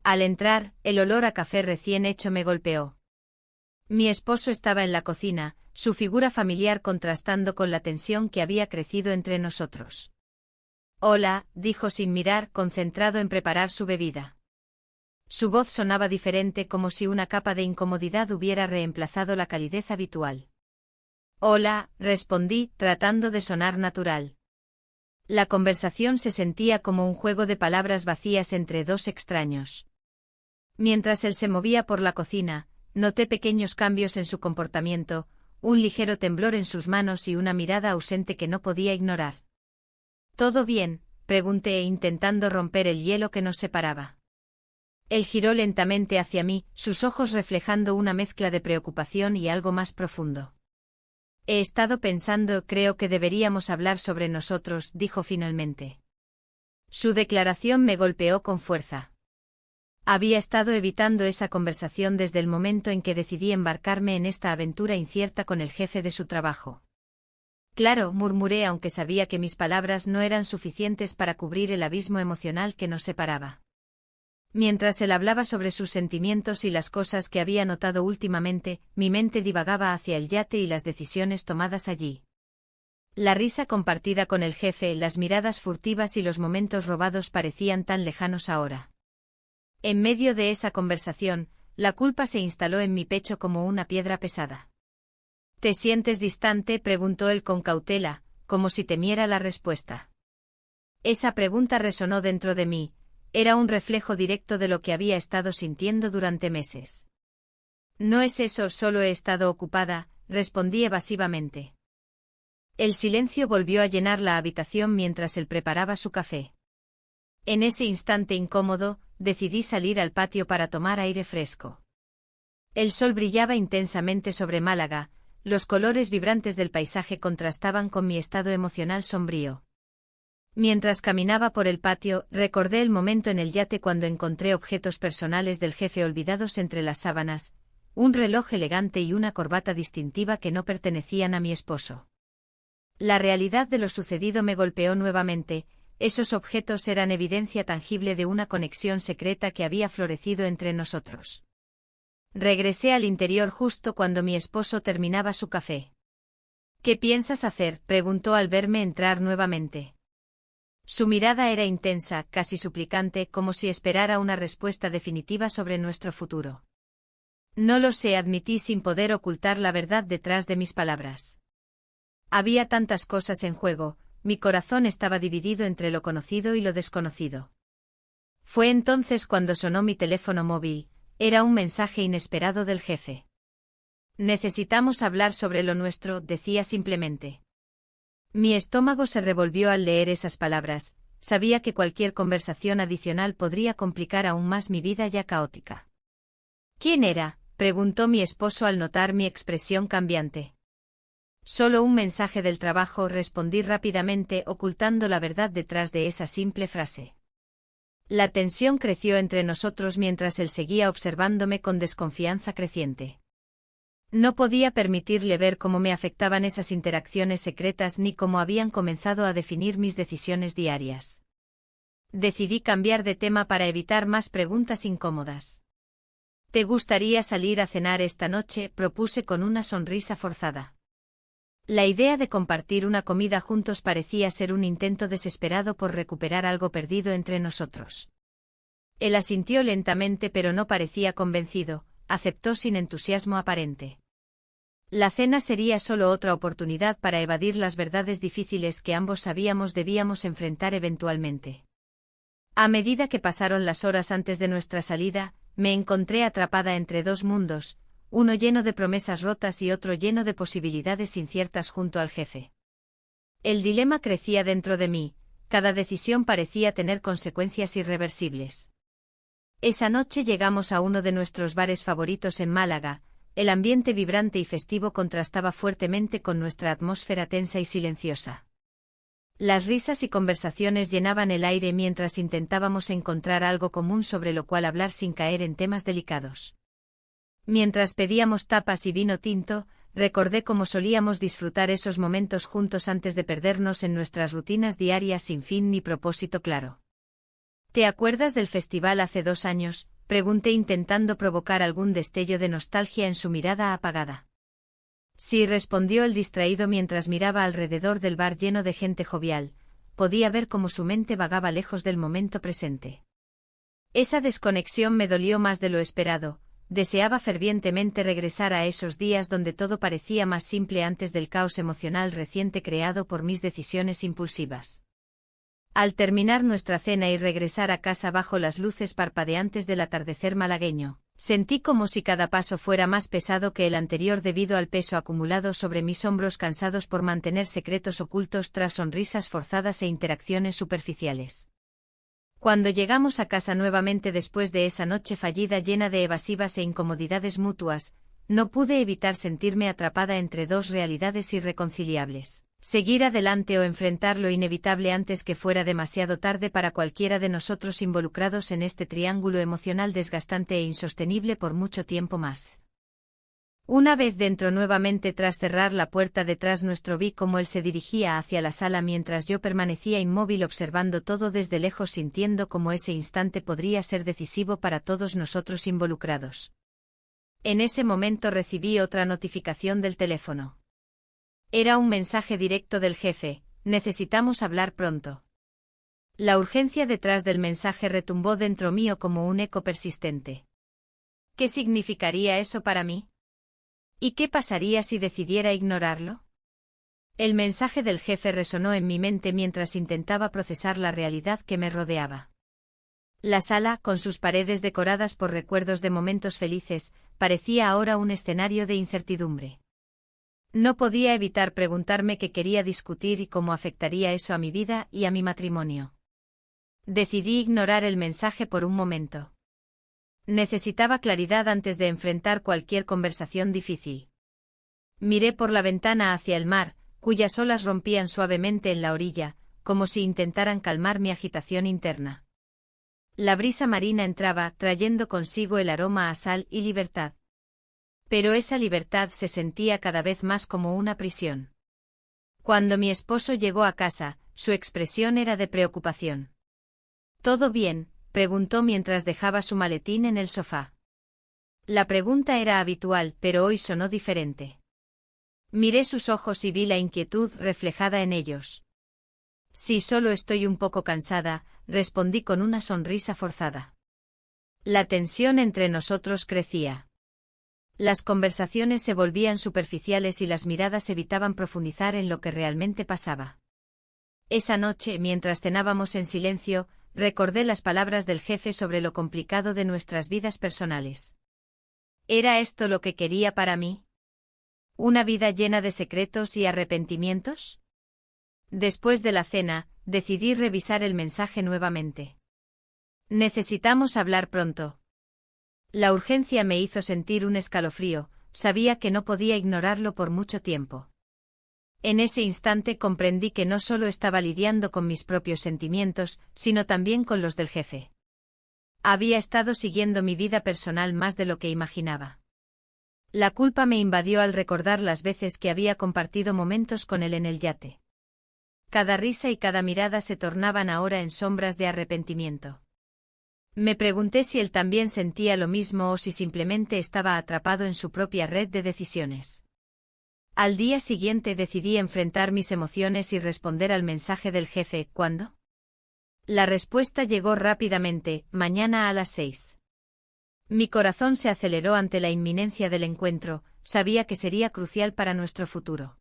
Al entrar, el olor a café recién hecho me golpeó. Mi esposo estaba en la cocina, su figura familiar contrastando con la tensión que había crecido entre nosotros. «Hola», dijo sin mirar, concentrado en preparar su bebida. Su voz sonaba diferente, como si una capa de incomodidad hubiera reemplazado la calidez habitual. «Hola», respondí, tratando de sonar natural. La conversación se sentía como un juego de palabras vacías entre dos extraños. Mientras él se movía por la cocina, noté pequeños cambios en su comportamiento, un ligero temblor en sus manos y una mirada ausente que no podía ignorar. «¿Todo bien?», pregunté intentando romper el hielo que nos separaba. Él giró lentamente hacia mí, sus ojos reflejando una mezcla de preocupación y algo más profundo. «He estado pensando, creo que deberíamos hablar sobre nosotros», dijo finalmente. Su declaración me golpeó con fuerza. Había estado evitando esa conversación desde el momento en que decidí embarcarme en esta aventura incierta con el jefe de su trabajo. «Claro», murmuré aunque sabía que mis palabras no eran suficientes para cubrir el abismo emocional que nos separaba. Mientras él hablaba sobre sus sentimientos y las cosas que había notado últimamente, mi mente divagaba hacia el yate y las decisiones tomadas allí. La risa compartida con el jefe, las miradas furtivas y los momentos robados parecían tan lejanos ahora. En medio de esa conversación, la culpa se instaló en mi pecho como una piedra pesada. «¿Te sientes distante?», preguntó él con cautela, como si temiera la respuesta. Esa pregunta resonó dentro de mí. Era un reflejo directo de lo que había estado sintiendo durante meses. «No es eso, solo he estado ocupada», respondí evasivamente. El silencio volvió a llenar la habitación mientras él preparaba su café. En ese instante incómodo, decidí salir al patio para tomar aire fresco. El sol brillaba intensamente sobre Málaga, los colores vibrantes del paisaje contrastaban con mi estado emocional sombrío. Mientras caminaba por el patio, recordé el momento en el yate cuando encontré objetos personales del jefe olvidados entre las sábanas, un reloj elegante y una corbata distintiva que no pertenecían a mi esposo. La realidad de lo sucedido me golpeó nuevamente. Esos objetos eran evidencia tangible de una conexión secreta que había florecido entre nosotros. Regresé al interior justo cuando mi esposo terminaba su café. «¿Qué piensas hacer?», preguntó al verme entrar nuevamente. Su mirada era intensa, casi suplicante, como si esperara una respuesta definitiva sobre nuestro futuro. No lo sé, admití sin poder ocultar la verdad detrás de mis palabras. Había tantas cosas en juego, mi corazón estaba dividido entre lo conocido y lo desconocido. Fue entonces cuando sonó mi teléfono móvil, era un mensaje inesperado del jefe. Necesitamos hablar sobre lo nuestro, decía simplemente. Mi estómago se revolvió al leer esas palabras, sabía que cualquier conversación adicional podría complicar aún más mi vida ya caótica. ¿Quién era?, preguntó mi esposo al notar mi expresión cambiante. Solo un mensaje del trabajo, respondí rápidamente, ocultando la verdad detrás de esa simple frase. La tensión creció entre nosotros mientras él seguía observándome con desconfianza creciente. No podía permitirle ver cómo me afectaban esas interacciones secretas ni cómo habían comenzado a definir mis decisiones diarias. Decidí cambiar de tema para evitar más preguntas incómodas. ¿Te gustaría salir a cenar esta noche?, propuse con una sonrisa forzada. La idea de compartir una comida juntos parecía ser un intento desesperado por recuperar algo perdido entre nosotros. Él asintió lentamente, pero no parecía convencido, aceptó sin entusiasmo aparente. La cena sería solo otra oportunidad para evadir las verdades difíciles que ambos sabíamos debíamos enfrentar eventualmente. A medida que pasaron las horas antes de nuestra salida, me encontré atrapada entre dos mundos, uno lleno de promesas rotas y otro lleno de posibilidades inciertas junto al jefe. El dilema crecía dentro de mí, cada decisión parecía tener consecuencias irreversibles. Esa noche llegamos a uno de nuestros bares favoritos en Málaga, el ambiente vibrante y festivo contrastaba fuertemente con nuestra atmósfera tensa y silenciosa. Las risas y conversaciones llenaban el aire mientras intentábamos encontrar algo común sobre lo cual hablar sin caer en temas delicados. Mientras pedíamos tapas y vino tinto, recordé cómo solíamos disfrutar esos momentos juntos antes de perdernos en nuestras rutinas diarias sin fin ni propósito claro. ¿Te acuerdas del festival hace 2 años?, pregunté intentando provocar algún destello de nostalgia en su mirada apagada. Sí, respondió el distraído mientras miraba alrededor del bar lleno de gente jovial, podía ver cómo su mente vagaba lejos del momento presente. Esa desconexión me dolió más de lo esperado. Deseaba fervientemente regresar a esos días donde todo parecía más simple antes del caos emocional reciente creado por mis decisiones impulsivas. Al terminar nuestra cena y regresar a casa bajo las luces parpadeantes del atardecer malagueño, sentí como si cada paso fuera más pesado que el anterior debido al peso acumulado sobre mis hombros cansados por mantener secretos ocultos tras sonrisas forzadas e interacciones superficiales. Cuando llegamos a casa nuevamente después de esa noche fallida llena de evasivas e incomodidades mutuas, no pude evitar sentirme atrapada entre dos realidades irreconciliables: seguir adelante o enfrentar lo inevitable antes que fuera demasiado tarde para cualquiera de nosotros involucrados en este triángulo emocional desgastante e insostenible por mucho tiempo más. Una vez dentro nuevamente tras cerrar la puerta detrás nuestro vi cómo él se dirigía hacia la sala mientras yo permanecía inmóvil observando todo desde lejos sintiendo cómo ese instante podría ser decisivo para todos nosotros involucrados. En ese momento recibí otra notificación del teléfono. Era un mensaje directo del jefe: necesitamos hablar pronto. La urgencia detrás del mensaje retumbó dentro mío como un eco persistente. ¿Qué significaría eso para mí? ¿Y qué pasaría si decidiera ignorarlo? El mensaje del jefe resonó en mi mente mientras intentaba procesar la realidad que me rodeaba. La sala, con sus paredes decoradas por recuerdos de momentos felices, parecía ahora un escenario de incertidumbre. No podía evitar preguntarme qué quería discutir y cómo afectaría eso a mi vida y a mi matrimonio. Decidí ignorar el mensaje por un momento. Necesitaba claridad antes de enfrentar cualquier conversación difícil. Miré por la ventana hacia el mar, cuyas olas rompían suavemente en la orilla, como si intentaran calmar mi agitación interna. La brisa marina entraba, trayendo consigo el aroma a sal y libertad. Pero esa libertad se sentía cada vez más como una prisión. Cuando mi esposo llegó a casa, su expresión era de preocupación. ¿Todo bien?, preguntó mientras dejaba su maletín en el sofá. La pregunta era habitual, pero hoy sonó diferente. Miré sus ojos y vi la inquietud reflejada en ellos. Sí, solo estoy un poco cansada, respondí con una sonrisa forzada. La tensión entre nosotros crecía. Las conversaciones se volvían superficiales y las miradas evitaban profundizar en lo que realmente pasaba. Esa noche, mientras cenábamos en silencio, recordé las palabras del jefe sobre lo complicado de nuestras vidas personales. ¿Era esto lo que quería para mí? ¿Una vida llena de secretos y arrepentimientos? Después de la cena, decidí revisar el mensaje nuevamente. Necesitamos hablar pronto. La urgencia me hizo sentir un escalofrío, sabía que no podía ignorarlo por mucho tiempo. En ese instante comprendí que no solo estaba lidiando con mis propios sentimientos, sino también con los del jefe. Había estado siguiendo mi vida personal más de lo que imaginaba. La culpa me invadió al recordar las veces que había compartido momentos con él en el yate. Cada risa y cada mirada se tornaban ahora en sombras de arrepentimiento. Me pregunté si él también sentía lo mismo o si simplemente estaba atrapado en su propia red de decisiones. Al día siguiente decidí enfrentar mis emociones y responder al mensaje del jefe. ¿Cuándo? La respuesta llegó rápidamente: mañana a las 6. Mi corazón se aceleró ante la inminencia del encuentro, sabía que sería crucial para nuestro futuro.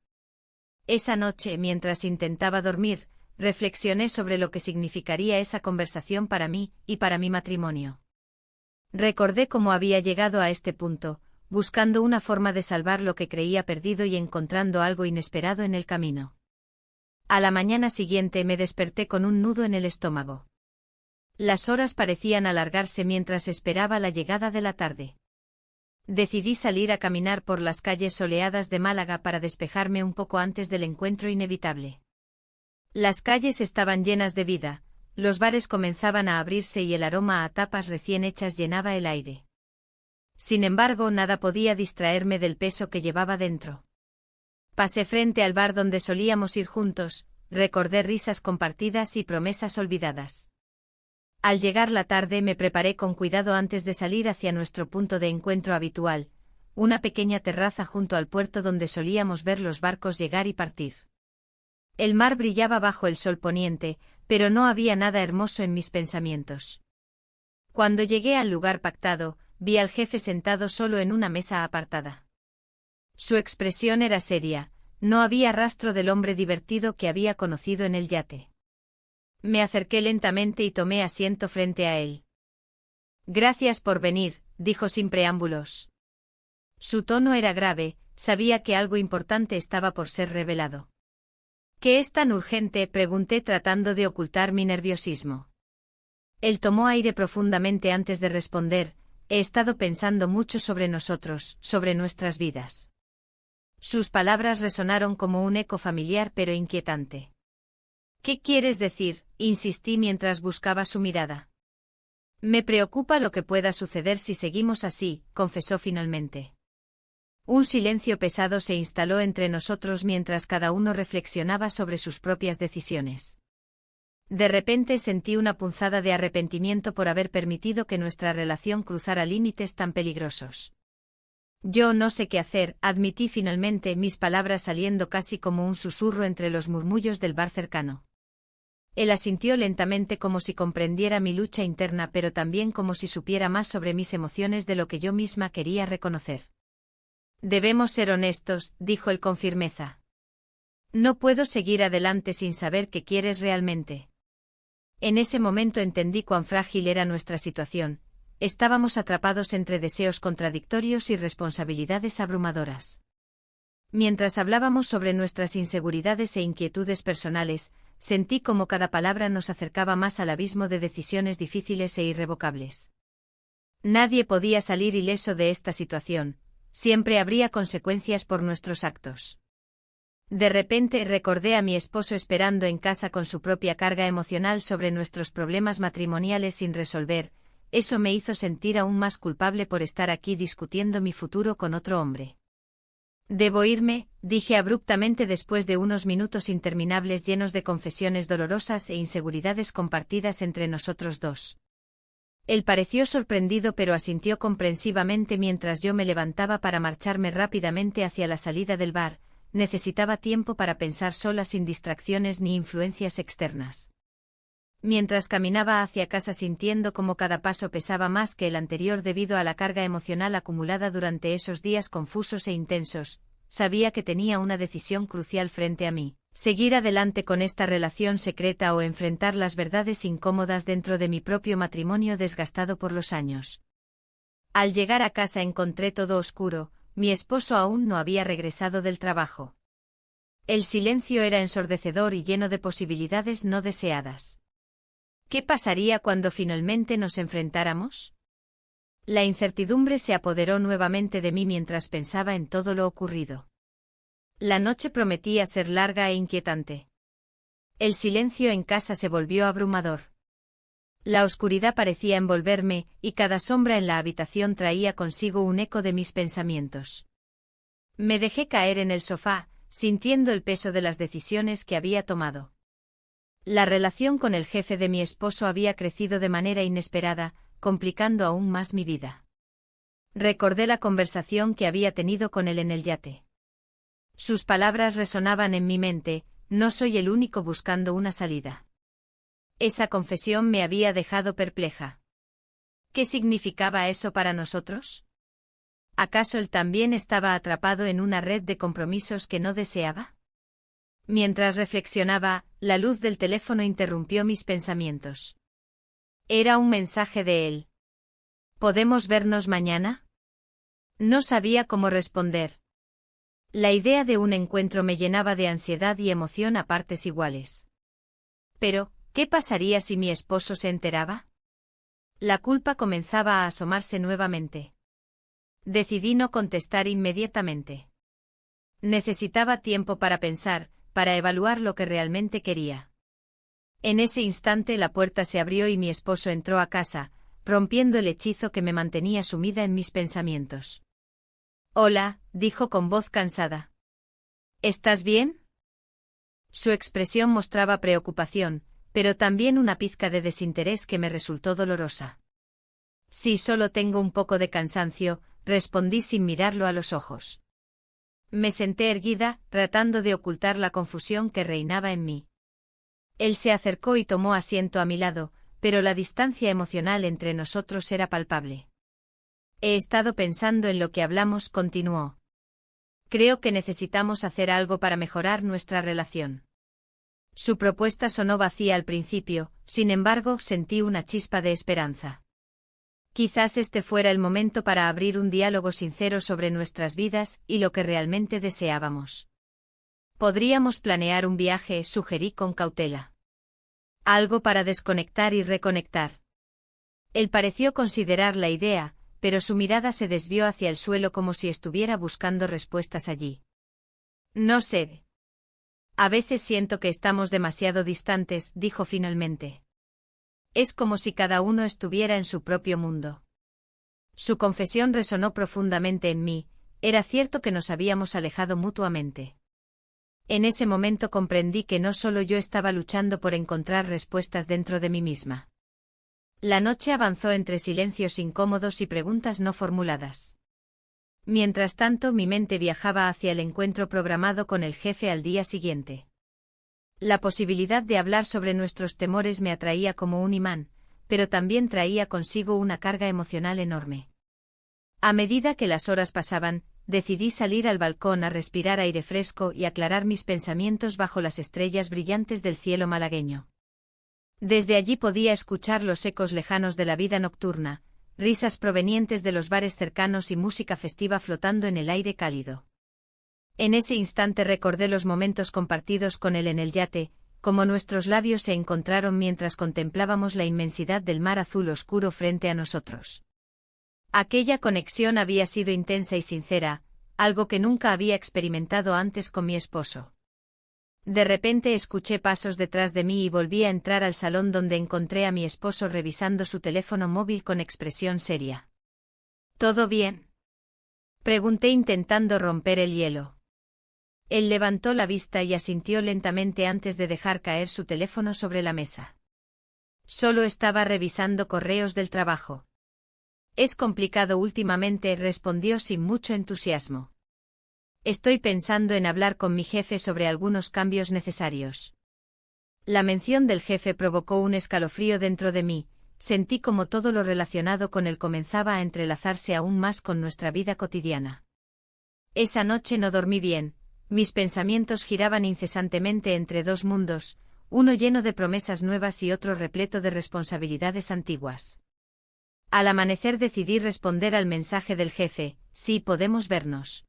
Esa noche, mientras intentaba dormir, reflexioné sobre lo que significaría esa conversación para mí y para mi matrimonio. Recordé cómo había llegado a este punto, buscando una forma de salvar lo que creía perdido y encontrando algo inesperado en el camino. A la mañana siguiente me desperté con un nudo en el estómago. Las horas parecían alargarse mientras esperaba la llegada de la tarde. Decidí salir a caminar por las calles soleadas de Málaga para despejarme un poco antes del encuentro inevitable. Las calles estaban llenas de vida, los bares comenzaban a abrirse y el aroma a tapas recién hechas llenaba el aire. Sin embargo, nada podía distraerme del peso que llevaba dentro. Pasé frente al bar donde solíamos ir juntos, recordé risas compartidas y promesas olvidadas. Al llegar la tarde me preparé con cuidado antes de salir hacia nuestro punto de encuentro habitual, una pequeña terraza junto al puerto donde solíamos ver los barcos llegar y partir. El mar brillaba bajo el sol poniente, pero no había nada hermoso en mis pensamientos. Cuando llegué al lugar pactado, vi al jefe sentado solo en una mesa apartada. Su expresión era seria, no había rastro del hombre divertido que había conocido en el yate. Me acerqué lentamente y tomé asiento frente a él. Gracias por venir, dijo sin preámbulos. Su tono era grave, sabía que algo importante estaba por ser revelado. ¿Qué es tan urgente?, pregunté tratando de ocultar mi nerviosismo. Él tomó aire profundamente antes de responder: he estado pensando mucho sobre nosotros, sobre nuestras vidas. Sus palabras resonaron como un eco familiar pero inquietante. ¿Qué quieres decir?, insistí mientras buscaba su mirada. Me preocupa lo que pueda suceder si seguimos así, confesó finalmente. Un silencio pesado se instaló entre nosotros mientras cada uno reflexionaba sobre sus propias decisiones. De repente sentí una punzada de arrepentimiento por haber permitido que nuestra relación cruzara límites tan peligrosos. Yo no sé qué hacer, admití finalmente, mis palabras saliendo casi como un susurro entre los murmullos del bar cercano. Él asintió lentamente como si comprendiera mi lucha interna, pero también como si supiera más sobre mis emociones de lo que yo misma quería reconocer. Debemos ser honestos, dijo él con firmeza. No puedo seguir adelante sin saber qué quieres realmente. En ese momento entendí cuán frágil era nuestra situación. Estábamos atrapados entre deseos contradictorios y responsabilidades abrumadoras. Mientras hablábamos sobre nuestras inseguridades e inquietudes personales, sentí como cada palabra nos acercaba más al abismo de decisiones difíciles e irrevocables. Nadie podía salir ileso de esta situación, siempre habría consecuencias por nuestros actos. De repente recordé a mi esposo esperando en casa con su propia carga emocional sobre nuestros problemas matrimoniales sin resolver. Eso me hizo sentir aún más culpable por estar aquí discutiendo mi futuro con otro hombre. Debo irme, dije abruptamente después de unos minutos interminables llenos de confesiones dolorosas e inseguridades compartidas entre nosotros dos. Él pareció sorprendido pero asintió comprensivamente mientras yo me levantaba para marcharme rápidamente hacia la salida del bar. Necesitaba tiempo para pensar sola sin distracciones ni influencias externas. Mientras caminaba hacia casa sintiendo como cada paso pesaba más que el anterior debido a la carga emocional acumulada durante esos días confusos e intensos, sabía que tenía una decisión crucial frente a mí: seguir adelante con esta relación secreta o enfrentar las verdades incómodas dentro de mi propio matrimonio desgastado por los años. Al llegar a casa encontré todo oscuro, mi esposo aún no había regresado del trabajo. El silencio era ensordecedor y lleno de posibilidades no deseadas. ¿Qué pasaría cuando finalmente nos enfrentáramos? La incertidumbre se apoderó nuevamente de mí mientras pensaba en todo lo ocurrido. La noche prometía ser larga e inquietante. El silencio en casa se volvió abrumador. La oscuridad parecía envolverme, y cada sombra en la habitación traía consigo un eco de mis pensamientos. Me dejé caer en el sofá, sintiendo el peso de las decisiones que había tomado. La relación con el jefe de mi esposo había crecido de manera inesperada, complicando aún más mi vida. Recordé la conversación que había tenido con él en el yate. Sus palabras resonaban en mi mente: no soy el único buscando una salida. Esa confesión me había dejado perpleja. ¿Qué significaba eso para nosotros? ¿Acaso él también estaba atrapado en una red de compromisos que no deseaba? Mientras reflexionaba, la luz del teléfono interrumpió mis pensamientos. Era un mensaje de él. ¿Podemos vernos mañana? No sabía cómo responder. La idea de un encuentro me llenaba de ansiedad y emoción a partes iguales. Pero, ¿qué pasaría si mi esposo se enteraba? La culpa comenzaba a asomarse nuevamente. Decidí no contestar inmediatamente. Necesitaba tiempo para pensar, para evaluar lo que realmente quería. En ese instante la puerta se abrió y mi esposo entró a casa, rompiendo el hechizo que me mantenía sumida en mis pensamientos. «Hola», dijo con voz cansada. «¿Estás bien?». Su expresión mostraba preocupación, pero también una pizca de desinterés que me resultó dolorosa. «Sí, solo tengo un poco de cansancio», respondí sin mirarlo a los ojos. Me senté erguida, tratando de ocultar la confusión que reinaba en mí. Él se acercó y tomó asiento a mi lado, pero la distancia emocional entre nosotros era palpable. «He estado pensando en lo que hablamos», continuó. «Creo que necesitamos hacer algo para mejorar nuestra relación». Su propuesta sonó vacía al principio, sin embargo, sentí una chispa de esperanza. Quizás este fuera el momento para abrir un diálogo sincero sobre nuestras vidas y lo que realmente deseábamos. Podríamos planear un viaje, sugerí con cautela. Algo para desconectar y reconectar. Él pareció considerar la idea, pero su mirada se desvió hacia el suelo como si estuviera buscando respuestas allí. «No sé. A veces siento que estamos demasiado distantes», dijo finalmente. «Es como si cada uno estuviera en su propio mundo». Su confesión resonó profundamente en mí, era cierto que nos habíamos alejado mutuamente. En ese momento comprendí que no solo yo estaba luchando por encontrar respuestas dentro de mí misma. La noche avanzó entre silencios incómodos y preguntas no formuladas. Mientras tanto, mi mente viajaba hacia el encuentro programado con el jefe al día siguiente. La posibilidad de hablar sobre nuestros temores me atraía como un imán, pero también traía consigo una carga emocional enorme. A medida que las horas pasaban, decidí salir al balcón a respirar aire fresco y aclarar mis pensamientos bajo las estrellas brillantes del cielo malagueño. Desde allí podía escuchar los ecos lejanos de la vida nocturna, risas provenientes de los bares cercanos y música festiva flotando en el aire cálido. En ese instante recordé los momentos compartidos con él en el yate, como nuestros labios se encontraron mientras contemplábamos la inmensidad del mar azul oscuro frente a nosotros. Aquella conexión había sido intensa y sincera, algo que nunca había experimentado antes con mi esposo. De repente escuché pasos detrás de mí y volví a entrar al salón donde encontré a mi esposo revisando su teléfono móvil con expresión seria. ¿Todo bien?, pregunté intentando romper el hielo. Él levantó la vista y asintió lentamente antes de dejar caer su teléfono sobre la mesa. Solo estaba revisando correos del trabajo. «Es complicado últimamente», respondió sin mucho entusiasmo. «Estoy pensando en hablar con mi jefe sobre algunos cambios necesarios». La mención del jefe provocó un escalofrío dentro de mí, sentí como todo lo relacionado con él comenzaba a entrelazarse aún más con nuestra vida cotidiana. Esa noche no dormí bien, mis pensamientos giraban incesantemente entre dos mundos, uno lleno de promesas nuevas y otro repleto de responsabilidades antiguas. Al amanecer decidí responder al mensaje del jefe: sí, podemos vernos.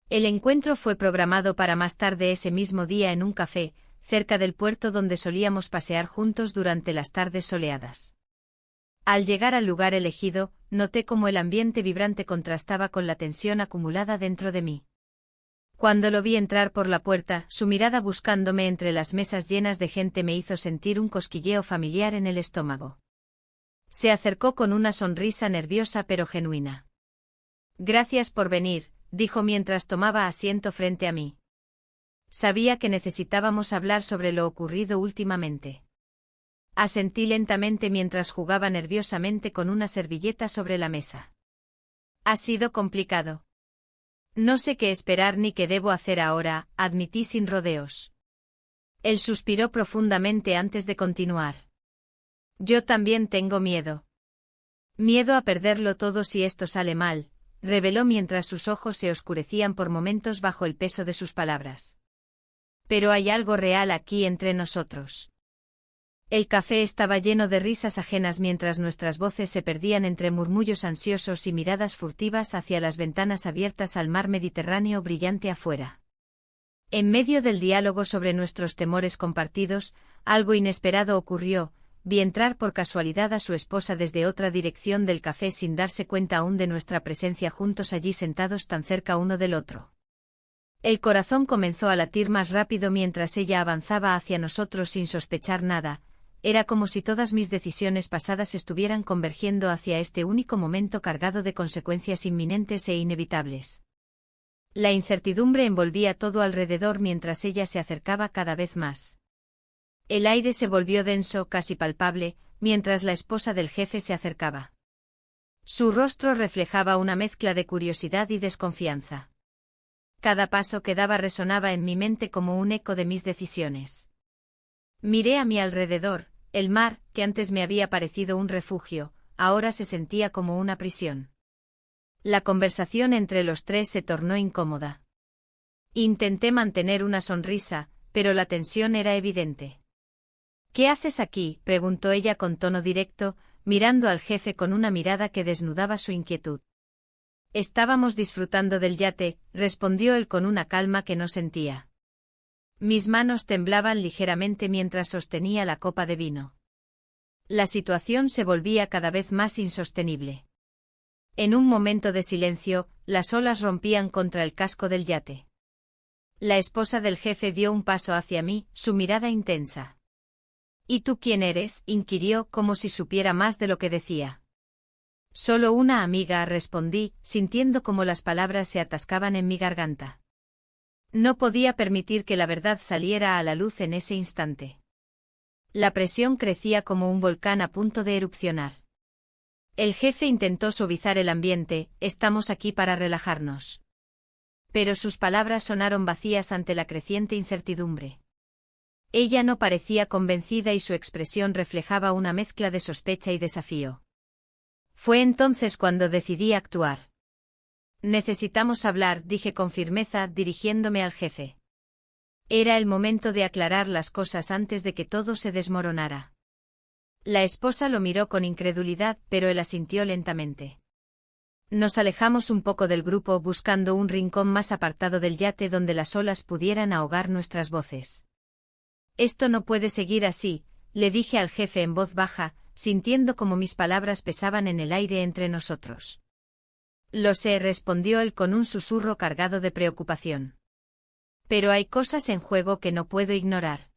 El encuentro fue programado para más tarde ese mismo día en un café, cerca del puerto donde solíamos pasear juntos durante las tardes soleadas. Al llegar al lugar elegido, noté cómo el ambiente vibrante contrastaba con la tensión acumulada dentro de mí. Cuando lo vi entrar por la puerta, su mirada buscándome entre las mesas llenas de gente me hizo sentir un cosquilleo familiar en el estómago. Se acercó con una sonrisa nerviosa pero genuina. Gracias por venir, dijo mientras tomaba asiento frente a mí. Sabía que necesitábamos hablar sobre lo ocurrido últimamente. Asentí lentamente mientras jugaba nerviosamente con una servilleta sobre la mesa. Ha sido complicado. No sé qué esperar ni qué debo hacer ahora, admití sin rodeos. Él suspiró profundamente antes de continuar. Yo también tengo miedo. Miedo a perderlo todo si esto sale mal, reveló mientras sus ojos se oscurecían por momentos bajo el peso de sus palabras. Pero hay algo real aquí entre nosotros. El café estaba lleno de risas ajenas mientras nuestras voces se perdían entre murmullos ansiosos y miradas furtivas hacia las ventanas abiertas al mar Mediterráneo brillante afuera. En medio del diálogo sobre nuestros temores compartidos, algo inesperado ocurrió. Vi entrar por casualidad a su esposa desde otra dirección del café sin darse cuenta aún de nuestra presencia juntos allí sentados tan cerca uno del otro. El corazón comenzó a latir más rápido mientras ella avanzaba hacia nosotros sin sospechar nada. Era como si todas mis decisiones pasadas estuvieran convergiendo hacia este único momento cargado de consecuencias inminentes e inevitables. La incertidumbre envolvía todo alrededor mientras ella se acercaba cada vez más. El aire se volvió denso, casi palpable, mientras la esposa del jefe se acercaba. Su rostro reflejaba una mezcla de curiosidad y desconfianza. Cada paso que daba resonaba en mi mente como un eco de mis decisiones. Miré a mi alrededor, el mar, que antes me había parecido un refugio, ahora se sentía como una prisión. La conversación entre los tres se tornó incómoda. Intenté mantener una sonrisa, pero la tensión era evidente. ¿Qué haces aquí?, preguntó ella con tono directo, mirando al jefe con una mirada que desnudaba su inquietud. Estábamos disfrutando del yate, respondió él con una calma que no sentía. Mis manos temblaban ligeramente mientras sostenía la copa de vino. La situación se volvía cada vez más insostenible. En un momento de silencio, las olas rompían contra el casco del yate. La esposa del jefe dio un paso hacia mí, su mirada intensa. ¿Y tú quién eres?, inquirió como si supiera más de lo que decía. Solo una amiga, respondí, sintiendo como las palabras se atascaban en mi garganta. No podía permitir que la verdad saliera a la luz en ese instante. La presión crecía como un volcán a punto de erupcionar. El jefe intentó suavizar el ambiente: estamos aquí para relajarnos. Pero sus palabras sonaron vacías ante la creciente incertidumbre. Ella no parecía convencida y su expresión reflejaba una mezcla de sospecha y desafío. Fue entonces cuando decidí actuar. Necesitamos hablar, dije con firmeza, dirigiéndome al jefe. Era el momento de aclarar las cosas antes de que todo se desmoronara. La esposa lo miró con incredulidad, pero él asintió lentamente. Nos alejamos un poco del grupo buscando un rincón más apartado del yate donde las olas pudieran ahogar nuestras voces. Esto no puede seguir así, le dije al jefe en voz baja, sintiendo como mis palabras pesaban en el aire entre nosotros. Lo sé, respondió él con un susurro cargado de preocupación. Pero hay cosas en juego que no puedo ignorar.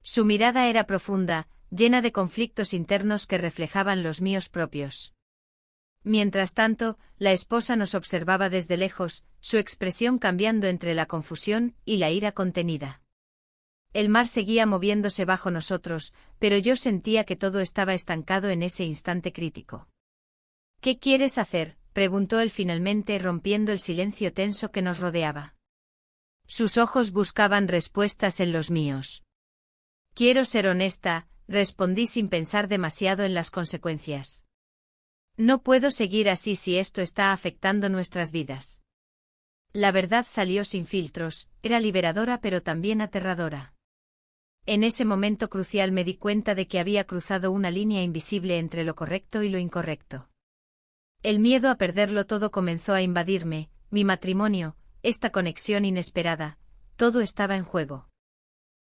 Su mirada era profunda, llena de conflictos internos que reflejaban los míos propios. Mientras tanto, la esposa nos observaba desde lejos, su expresión cambiando entre la confusión y la ira contenida. El mar seguía moviéndose bajo nosotros, pero yo sentía que todo estaba estancado en ese instante crítico. ¿Qué quieres hacer?, preguntó él finalmente, rompiendo el silencio tenso que nos rodeaba. Sus ojos buscaban respuestas en los míos. Quiero ser honesta, respondí sin pensar demasiado en las consecuencias. No puedo seguir así si esto está afectando nuestras vidas. La verdad salió sin filtros, era liberadora pero también aterradora. En ese momento crucial me di cuenta de que había cruzado una línea invisible entre lo correcto y lo incorrecto. El miedo a perderlo todo comenzó a invadirme, mi matrimonio, esta conexión inesperada, todo estaba en juego.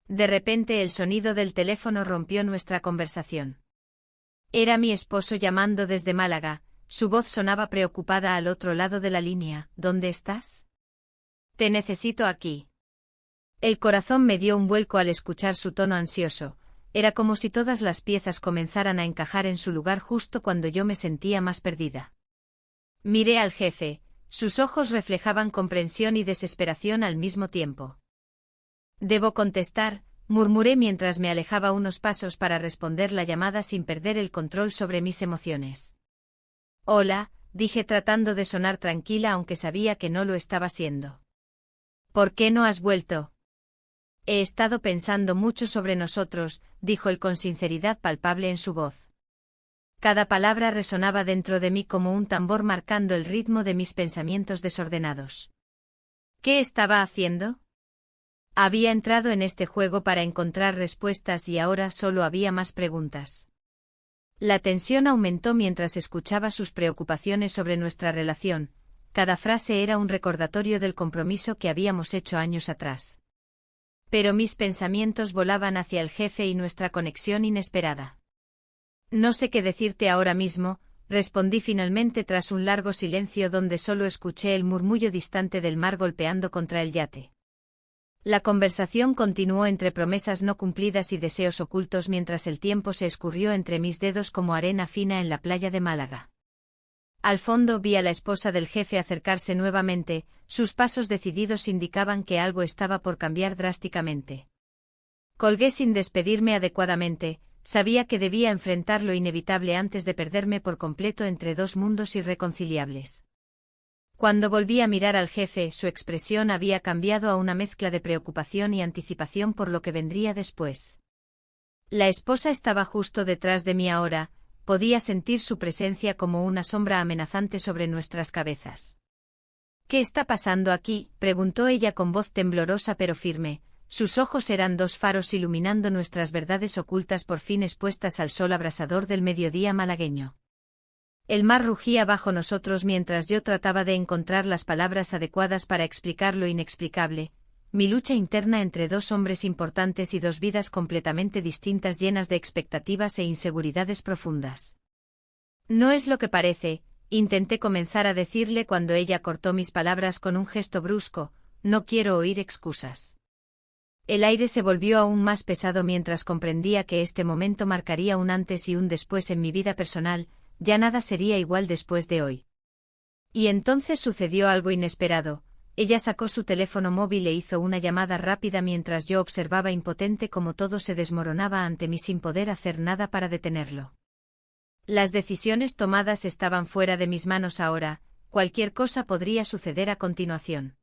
De repente el sonido del teléfono rompió nuestra conversación. Era mi esposo llamando desde Málaga, su voz sonaba preocupada al otro lado de la línea. ¿Dónde estás? Te necesito aquí. El corazón me dio un vuelco al escuchar su tono ansioso, era como si todas las piezas comenzaran a encajar en su lugar justo cuando yo me sentía más perdida. Miré al jefe, sus ojos reflejaban comprensión y desesperación al mismo tiempo. Debo contestar, murmuré mientras me alejaba unos pasos para responder la llamada sin perder el control sobre mis emociones. Hola, dije tratando de sonar tranquila aunque sabía que no lo estaba siendo. ¿Por qué no has vuelto? He estado pensando mucho sobre nosotros, dijo él con sinceridad palpable en su voz. Cada palabra resonaba dentro de mí como un tambor marcando el ritmo de mis pensamientos desordenados. ¿Qué estaba haciendo? Había entrado en este juego para encontrar respuestas y ahora solo había más preguntas. La tensión aumentó mientras escuchaba sus preocupaciones sobre nuestra relación, cada frase era un recordatorio del compromiso que habíamos hecho años atrás. Pero mis pensamientos volaban hacia el jefe y nuestra conexión inesperada. No sé qué decirte ahora mismo, respondí finalmente tras un largo silencio donde solo escuché el murmullo distante del mar golpeando contra el yate. La conversación continuó entre promesas no cumplidas y deseos ocultos mientras el tiempo se escurrió entre mis dedos como arena fina en la playa de Málaga. Al fondo vi a la esposa del jefe acercarse nuevamente, sus pasos decididos indicaban que algo estaba por cambiar drásticamente. Colgué sin despedirme adecuadamente, sabía que debía enfrentar lo inevitable antes de perderme por completo entre dos mundos irreconciliables. Cuando volví a mirar al jefe, su expresión había cambiado a una mezcla de preocupación y anticipación por lo que vendría después. La esposa estaba justo detrás de mí ahora, podía sentir su presencia como una sombra amenazante sobre nuestras cabezas. ¿Qué está pasando aquí?, preguntó ella con voz temblorosa pero firme, sus ojos eran dos faros iluminando nuestras verdades ocultas por fin expuestas al sol abrasador del mediodía malagueño. El mar rugía bajo nosotros mientras yo trataba de encontrar las palabras adecuadas para explicar lo inexplicable, mi lucha interna entre dos hombres importantes y dos vidas completamente distintas llenas de expectativas e inseguridades profundas. No es lo que parece, intenté comenzar a decirle cuando ella cortó mis palabras con un gesto brusco, no quiero oír excusas. El aire se volvió aún más pesado mientras comprendía que este momento marcaría un antes y un después en mi vida personal, ya nada sería igual después de hoy. Y entonces sucedió algo inesperado. Ella sacó su teléfono móvil e hizo una llamada rápida mientras yo observaba impotente cómo todo se desmoronaba ante mí sin poder hacer nada para detenerlo. Las decisiones tomadas estaban fuera de mis manos ahora, cualquier cosa podría suceder a continuación.